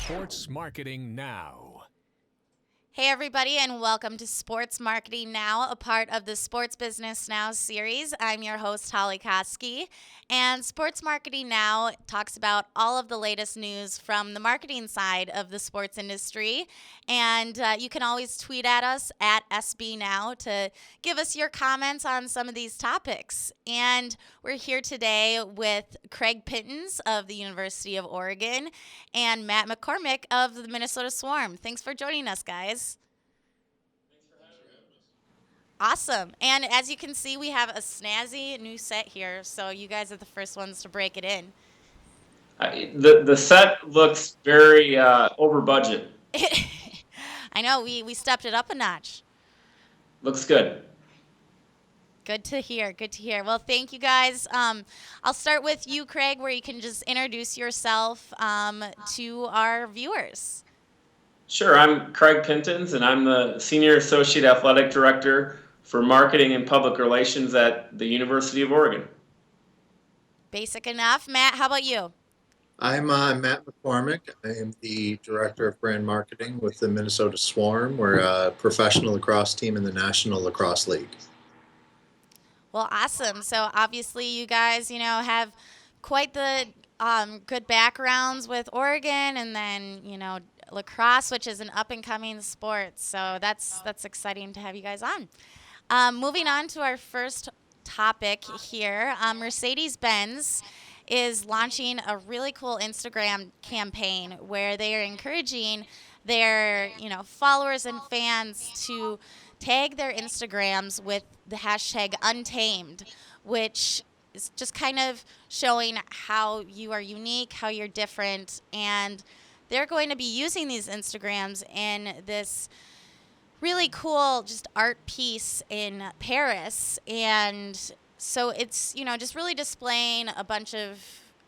Sports Marketing Now. Hey, everybody, and welcome to Sports Marketing Now, a part of the Sports Business Now series. I'm your host, Holly Koski, and Sports Marketing Now talks about all of the latest news from the marketing side of the sports industry. And you can always tweet at us at SB Now to give us your comments on some of these topics. And we're here today with Craig Pittens of the University of Oregon and Matt McCormick of the Minnesota Swarm. Thanks for joining us, guys. Awesome. And as you can see, we have a snazzy new set here, so you guys are the first ones to break it in. The set looks very over budget. I know, we stepped it up a notch. Looks good. Good to hear. Good to hear. Well, thank you guys. I'll start with you, Craig, where you can just introduce yourself to our viewers. Sure. I'm Craig Pittens, and I'm the Senior Associate Athletic Director for Marketing and Public Relations at the University of Oregon. Basic enough. Matt, how about you? I'm Matt McCormick. I am the Director of Brand Marketing with the Minnesota Swarm. We're a professional lacrosse team in the National Lacrosse League. Well, awesome. So obviously you guys, have quite the good backgrounds with Oregon and then, lacrosse, which is an up-and-coming sport. So that's exciting to have you guys on. Moving on to our first topic here, Mercedes-Benz is launching a really cool Instagram campaign where they are encouraging their, followers and fans to tag their Instagrams with the hashtag Untamed, which is just kind of showing how you are unique, how you're different, and they're going to be using these Instagrams in this really cool just art piece in Paris. And so it's, just really displaying a bunch of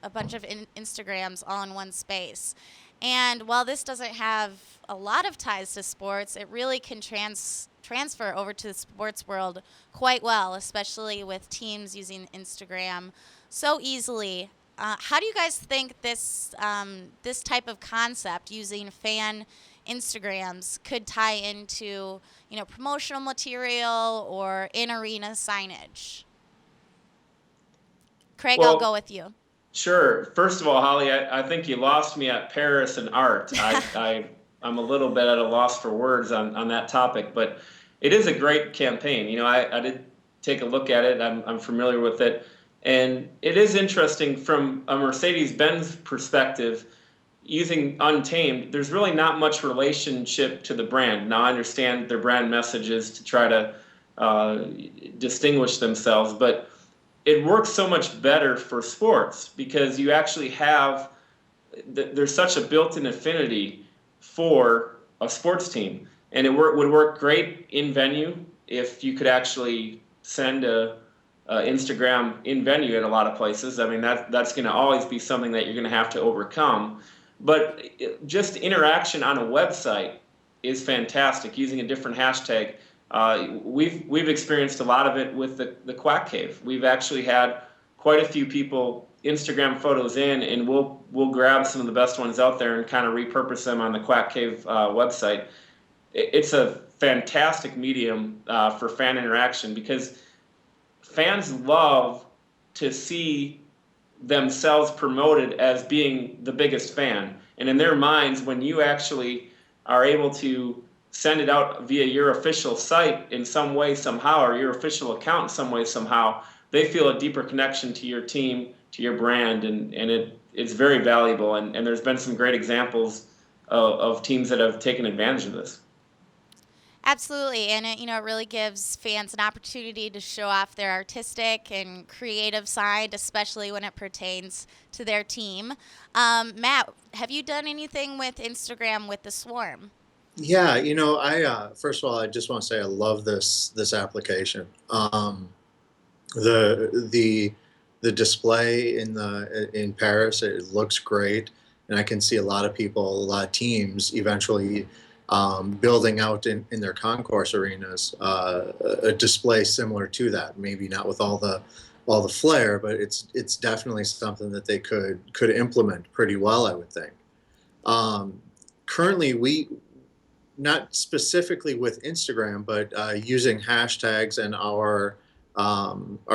Instagrams all in one space. And while this doesn't have a lot of ties to sports, it really can transfer over to the sports world quite well, especially with teams using Instagram so easily. How do you guys think this type of concept using fan Instagrams could tie into, promotional material or in-arena signage? Craig, I'll go with you. Sure. First of all, Holly, I think you lost me at Paris and art. I'm a little bit at a loss for words on that topic, but it is a great campaign. I did take a look at it. I'm familiar with it. And it is interesting from a Mercedes-Benz perspective, using Untamed, there's really not much relationship to the brand. Now, I understand their brand message is to try to distinguish themselves, but it works so much better for sports because you actually have, there's such a built-in affinity for a sports team. And it would work great in venue if you could actually send a Instagram in venue at a lot of places. I mean, that's going to always be something that you're going to have to overcome. But just interaction on a website is fantastic using a different hashtag. We've experienced a lot of it with the Quack Cave. We've actually had quite a few people Instagram photos in, and we'll grab some of the best ones out there and kind of repurpose them on the Quack Cave website. It's a fantastic medium for fan interaction because fans love to see themselves promoted as being the biggest fan. And in their minds, when you actually are able to send it out via your official site in some way, somehow, or your official account in some way, somehow, they feel a deeper connection to your team, to your brand, and it's very valuable. And there's been some great examples of teams that have taken advantage of this. Absolutely, and it really gives fans an opportunity to show off their artistic and creative side, especially when it pertains to their team. Matt, have you done anything with Instagram with the Swarm? Yeah, I first of all, I just want to say I love this application. The display in Paris, it looks great, and I can see a lot of people, a lot of teams eventually building out in their concourse arenas a display similar to that. Maybe not with all the flair, but it's definitely something that they could implement pretty well, I would think. currently we not specifically with Instagram, but using hashtags and our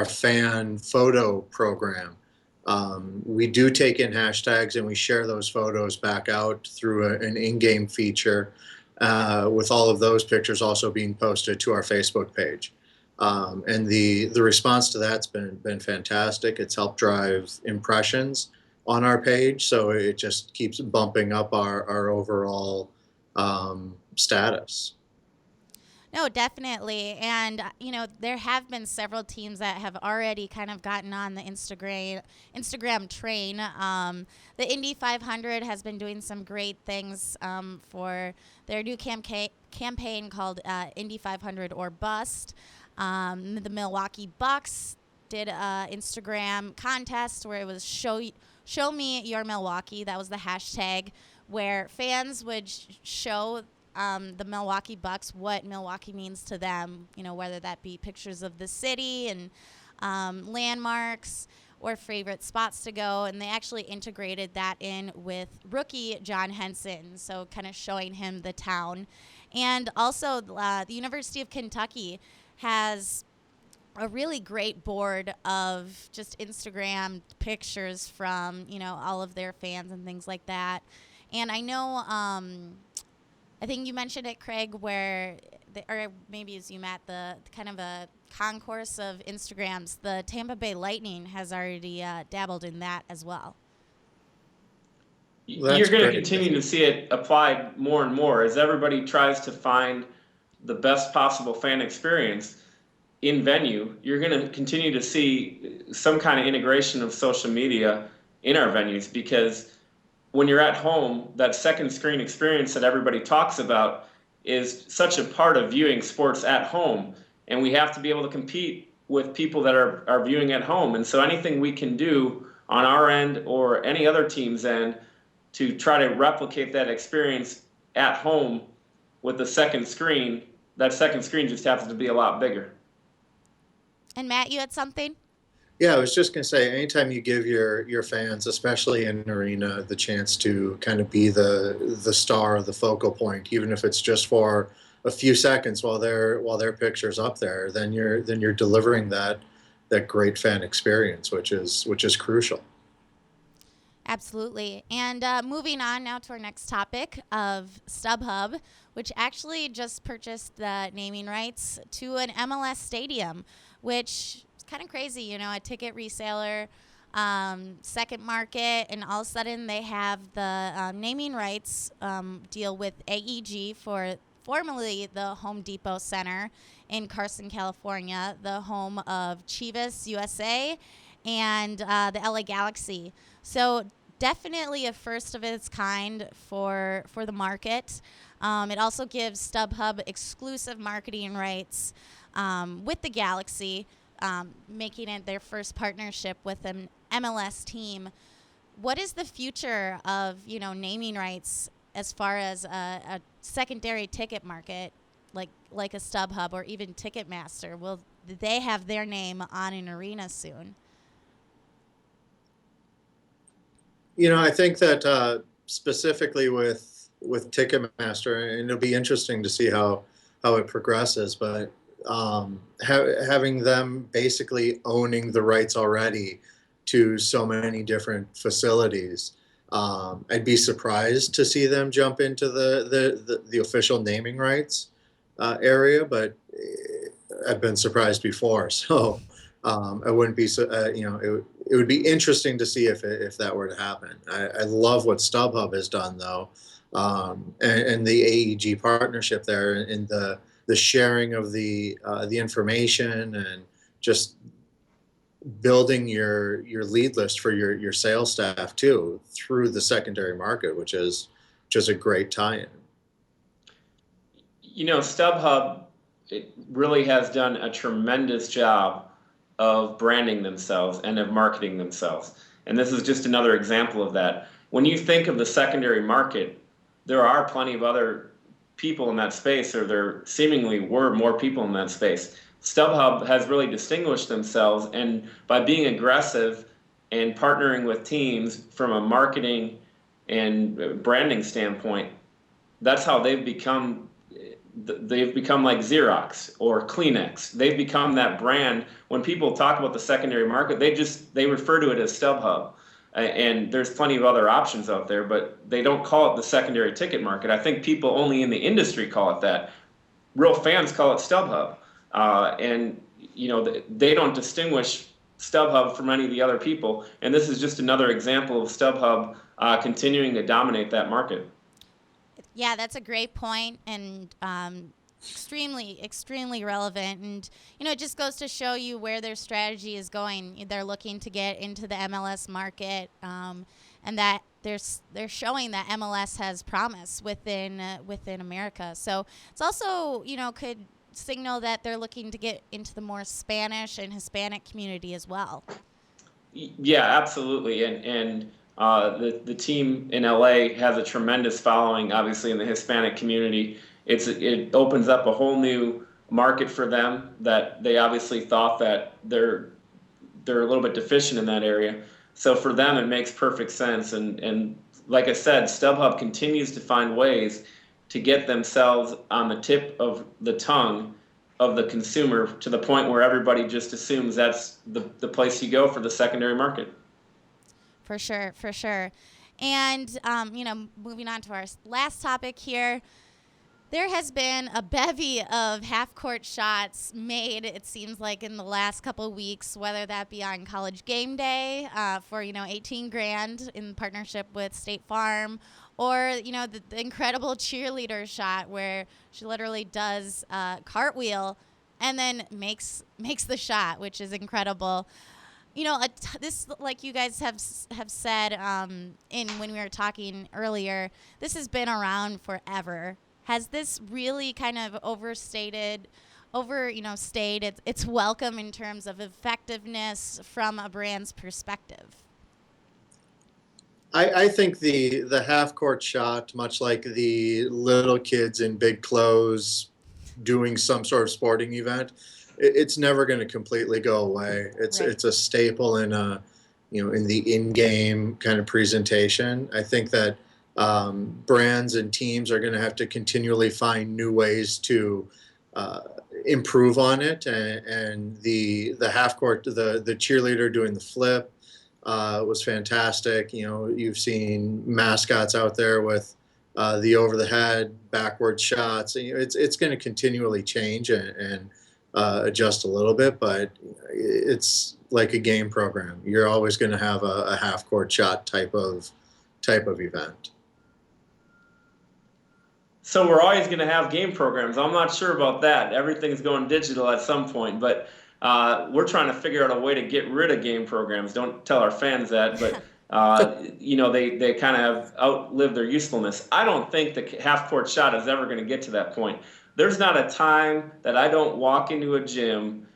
fan photo program. We do take in hashtags and we share those photos back out through an in-game feature, with all of those pictures also being posted to our Facebook page. And the response to that's been fantastic. It's helped drive impressions on our page, so it just keeps bumping up our overall status. No, definitely. And, there have been several teams that have already kind of gotten on the Instagram train. The Indy 500 has been doing some great things for their new campaign called Indy 500 or Bust. The Milwaukee Bucks did a Instagram contest where it was show me your Milwaukee. That was the hashtag, where fans would show the Milwaukee Bucks what Milwaukee means to them, whether that be pictures of the city and landmarks or favorite spots to go. And they actually integrated that in with rookie John Henson, so kind of showing him the town. And also the University of Kentucky has a really great board of just Instagram pictures from, all of their fans and things like that. And I know, I think you mentioned it, Craig, where, or maybe as you, Matt, the kind of a concourse of Instagrams, the Tampa Bay Lightning has already dabbled in that as well. You're going to continue to see it applied more and more as everybody tries to find the best possible fan experience in venue. You're going to continue to see some kind of integration of social media in our venues, because when you're at home, that second screen experience that everybody talks about is such a part of viewing sports at home. And we have to be able to compete with people that are viewing at home. And so anything we can do on our end or any other team's end to try to replicate that experience at home with the second screen, that second screen just happens to be a lot bigger. And Matt, you had something? Yeah, I was just going to say, anytime you give your fans, especially in an arena, the chance to kind of be the star, the focal point, even if it's just for a few seconds while their picture's up there, then you're delivering that great fan experience, which is crucial. Absolutely. And moving on now to our next topic of StubHub, which actually just purchased the naming rights to an MLS stadium, which is kind of crazy, a ticket reseller, second market, and all of a sudden they have the naming rights deal with AEG for formerly the Home Depot Center in Carson, California, the home of Chivas USA and the LA Galaxy. So definitely a first of its kind for the market. It also gives StubHub exclusive marketing rights with the Galaxy, making it their first partnership with an MLS team. What is the future of naming rights as far as a secondary ticket market like a StubHub or even Ticketmaster? Will they have their name on an arena soon? I think that specifically with Ticketmaster, and it'll be interesting to see how it progresses, but having them basically owning the rights already to so many different facilities, I'd be surprised to see them jump into the official naming rights area, but I've been surprised before, so I wouldn't be it would be interesting to see if that were to happen. I love what StubHub has done, though, and the AEG partnership there, and the sharing of the information, and just building your lead list for your sales staff too through the secondary market, which is just a great tie-in. StubHub, it really has done a tremendous job of branding themselves and of marketing themselves. And this is just another example of that. When you think of the secondary market, there are plenty of other people in that space, or there seemingly were more people in that space. StubHub has really distinguished themselves, and by being aggressive and partnering with teams from a marketing and branding standpoint, that's how they've become. They've become like Xerox or Kleenex. They've become that brand. When people talk about the secondary market, they refer to it as StubHub. And there's plenty of other options out there, but they don't call it the secondary ticket market. I think people only in the industry call it that. Real fans call it StubHub. And they don't distinguish StubHub from any of the other people. And this is just another example of StubHub continuing to dominate that market. Yeah, that's a great point, and extremely, extremely relevant. And it just goes to show you where their strategy is going. They're looking to get into the MLS market, and that they're showing that MLS has promise within America. So it's also could signal that they're looking to get into the more Spanish and Hispanic community as well. Yeah, absolutely, and the team in LA has a tremendous following, obviously in the Hispanic community. It opens up a whole new market for them that they obviously thought that they're a little bit deficient in that area. So for them, it makes perfect sense. And like I said, StubHub continues to find ways to get themselves on the tip of the tongue of the consumer to the point where everybody just assumes that's the place you go for the secondary market. For sure, for sure. And, moving on to our last topic here, there has been a bevy of half-court shots made, it seems like, in the last couple of weeks, whether that be on College Game Day for, $18,000 in partnership with State Farm, or, the incredible cheerleader shot where she literally does a cartwheel and then makes the shot, which is incredible. This, like you guys have said when we were talking earlier, this has been around forever. Has this really kind of stayed its welcome in terms of effectiveness from a brand's perspective? I think the half court shot, much like the little kids in big clothes doing some sort of sporting event, it's never going to completely go away. It's a staple in in the in-game kind of presentation. I think that brands and teams are going to have to continually find new ways to improve on it. And the half court, the cheerleader doing the flip was fantastic. You've seen mascots out there with the over the head backward shots. It's going to continually change and adjust a little bit, but it's like a game program. You're always going to have a half court shot type of event. So we're always going to have game programs. I'm not sure about that. Everything's going digital at some point, but we're trying to figure out a way to get rid of game programs. Don't tell our fans that, but they kind of have outlived their usefulness. I don't think the half court shot is ever going to get to that point. There's not a time that I don't walk into a gym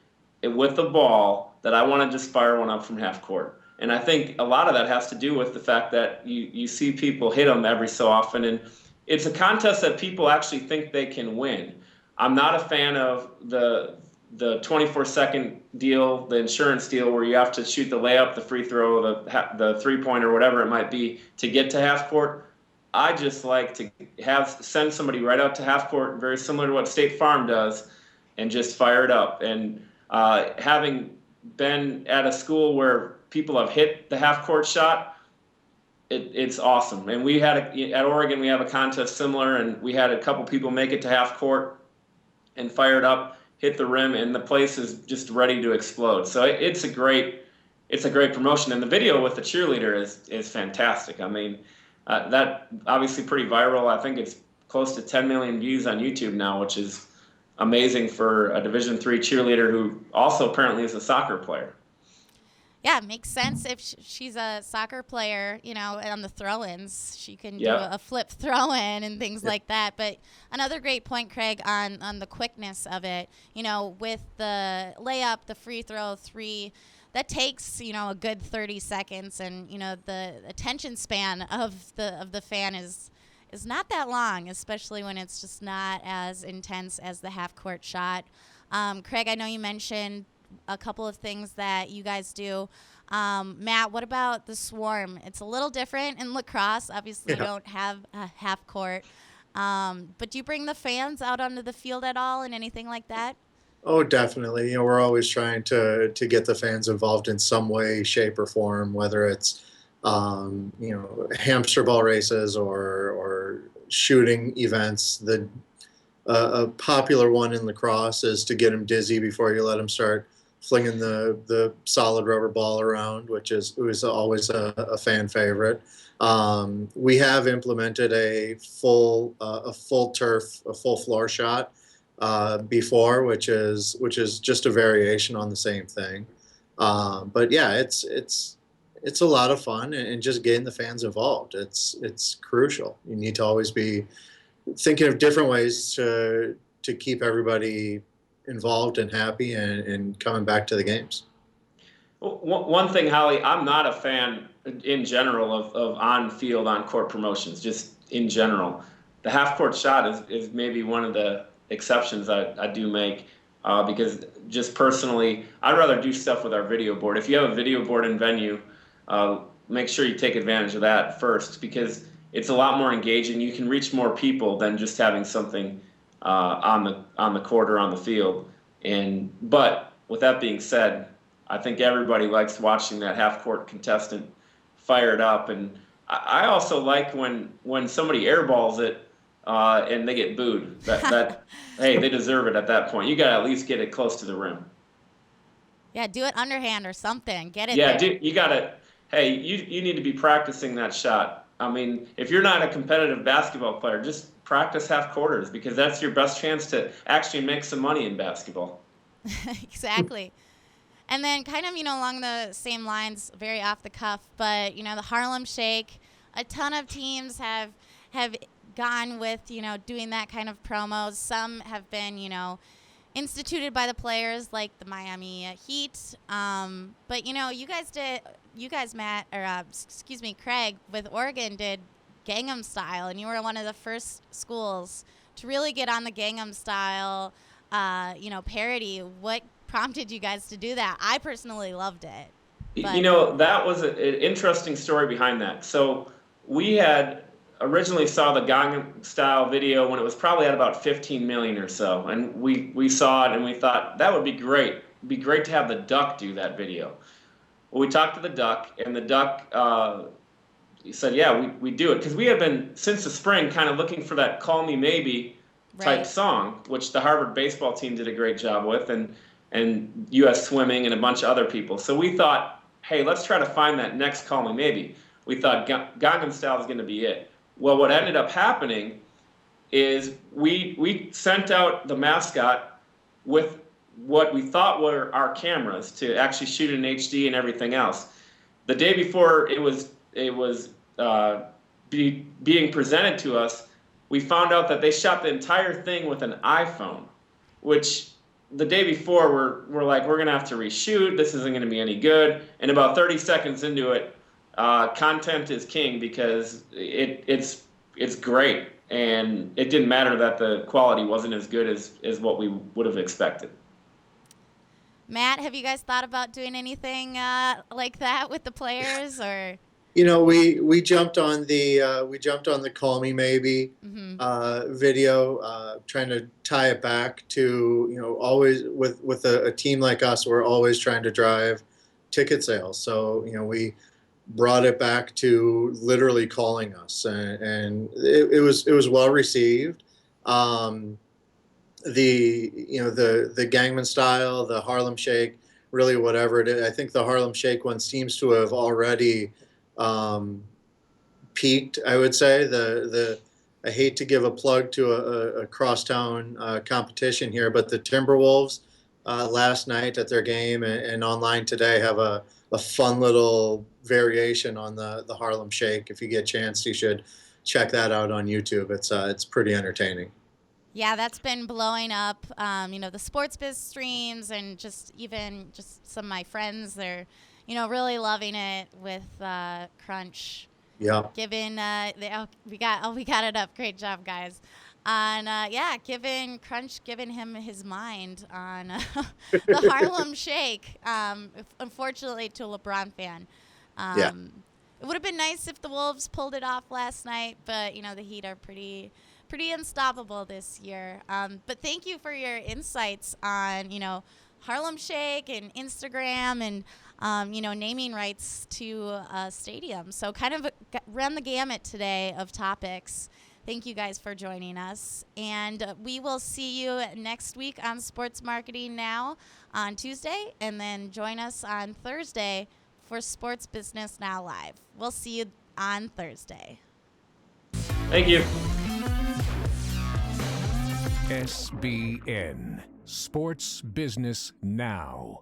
with a ball that I want to just fire one up from half court. And I think a lot of that has to do with the fact that you see people hit them every so often, and it's a contest that people actually think they can win. I'm not a fan of the 24-second deal, the insurance deal, where you have to shoot the layup, the free throw, the three-pointer, whatever it might be, to get to half court. I just like to send somebody right out to half court, very similar to what State Farm does, and just fire it up. And having been at a school where people have hit the half court shot, it's awesome. And we had at Oregon, we have a contest similar, and we had a couple people make it to half court and fire it up, hit the rim, and the place is just ready to explode. So it's a great promotion. And the video with the cheerleader is fantastic. I mean, that obviously pretty viral. I think it's close to 10 million views on YouTube now, which is amazing for a Division III cheerleader who also apparently is a soccer player. Yeah, it makes sense. If she's a soccer player, on the throw-ins, she can do a flip throw-in and things like that. But another great point, Craig, on the quickness of it, with the layup, the free throw, three, that takes, a good 30 seconds. And, the attention span of the fan is not that long, especially when it's just not as intense as the half-court shot. Craig, I know you mentioned a couple of things that you guys do. Matt, what about the swarm? It's a little different in lacrosse. Obviously, you don't have a half court. But do you bring the fans out onto the field at all and anything like that? Oh, definitely. We're always trying to get the fans involved in some way, shape, or form, whether it's hamster ball races or shooting events. A popular one in lacrosse is to get them dizzy before you let them start flinging the solid rubber ball around, which was always a fan favorite. We have implemented a full turf, a full floor shot before, which is just a variation on the same thing. But yeah, it's a lot of fun, and just getting the fans involved. It's crucial. You need to always be thinking of different ways to keep everybody involved and happy and coming back to the games. One thing, Holly, I'm not a fan in general of on-field, on-court promotions, just in general. The half-court shot is maybe one of the exceptions I do make because just personally, I'd rather do stuff with our video board. If you have a video board in venue, make sure you take advantage of that first because it's a lot more engaging. You can reach more people than just having something on the court or on the field. But with that being said, I think everybody likes watching that half-court contestant fired up, and I also like when somebody airballs it and they get booed. That hey, they deserve it at that point. You got to at least get it close to the rim. Yeah, do it underhand or something. Get it. Yeah, there. you got to. Hey, you need to be practicing that shot. I mean, if you're not a competitive basketball player, just practice half quarters because that's your best chance to actually make some money in basketball. Exactly. And then kind of, along the same lines, very off the cuff, but, the Harlem Shake, a ton of teams have gone with, doing that kind of promos. Some have been, instituted by the players like the Miami Heat. But, you guys, Matt, or Craig, with Oregon did Gangnam Style, and you were one of the first schools to really get on the Gangnam Style, parody. What prompted you guys to do that? I personally loved it. But That was an interesting story behind that. So we had originally saw the Gangnam Style video when it was probably at about 15 million or so, and we saw it and we thought that would be great. It'd be great to have the Duck do that video. Well, we talked to the Duck, and the Duck said, yeah, we do it. Because we had been, since the spring, kind of looking for that Call Me Maybe type song, which the Harvard baseball team did a great job with, and U.S. Swimming and a bunch of other people. So we thought, hey, let's try to find that next Call Me Maybe. We thought Gangnam Style is going to be it. Well, what ended up happening is we sent out the mascot with what we thought were our cameras to actually shoot in HD and everything else. The day before it was being presented to us, we found out that they shot the entire thing with an iPhone, which the day before we're like, we're going to have to reshoot. This isn't going to be any good. And about 30 seconds into it, content is king because it's great. And it didn't matter that the quality wasn't as good as what we would have expected. Matt, have you guys thought about doing anything like that with the players, or? We jumped on the Call Me Maybe video, trying to tie it back to always with a team like us, we're always trying to drive ticket sales. So we brought it back to literally calling us, and it was well received. The Gangnam Style, the Harlem Shake, really whatever it is. I think the Harlem Shake one seems to have already peaked. I would say I hate to give a plug to a crosstown competition here, but the Timberwolves last night at their game and online today have a fun little variation on the Harlem Shake. If you get a chance, you should check that out on YouTube. It's pretty entertaining. Yeah, that's been blowing up. The Sports Biz streams and just some of my friends, they're, really loving it with Crunch. Yeah. Given we got it up. Great job, guys. On giving him his mind on the Harlem Shake. Unfortunately, to a LeBron fan. It would have been nice if the Wolves pulled it off last night, but the Heat are pretty pretty unstoppable this year. But thank you for your insights on, Harlem Shake and Instagram and, naming rights to a stadium. So kind of ran the gamut today of topics. Thank you guys for joining us. And we will see you next week on Sports Marketing Now on Tuesday. And then join us on Thursday for Sports Business Now Live. We'll see you on Thursday. Thank you. SBN, Sports Business Now.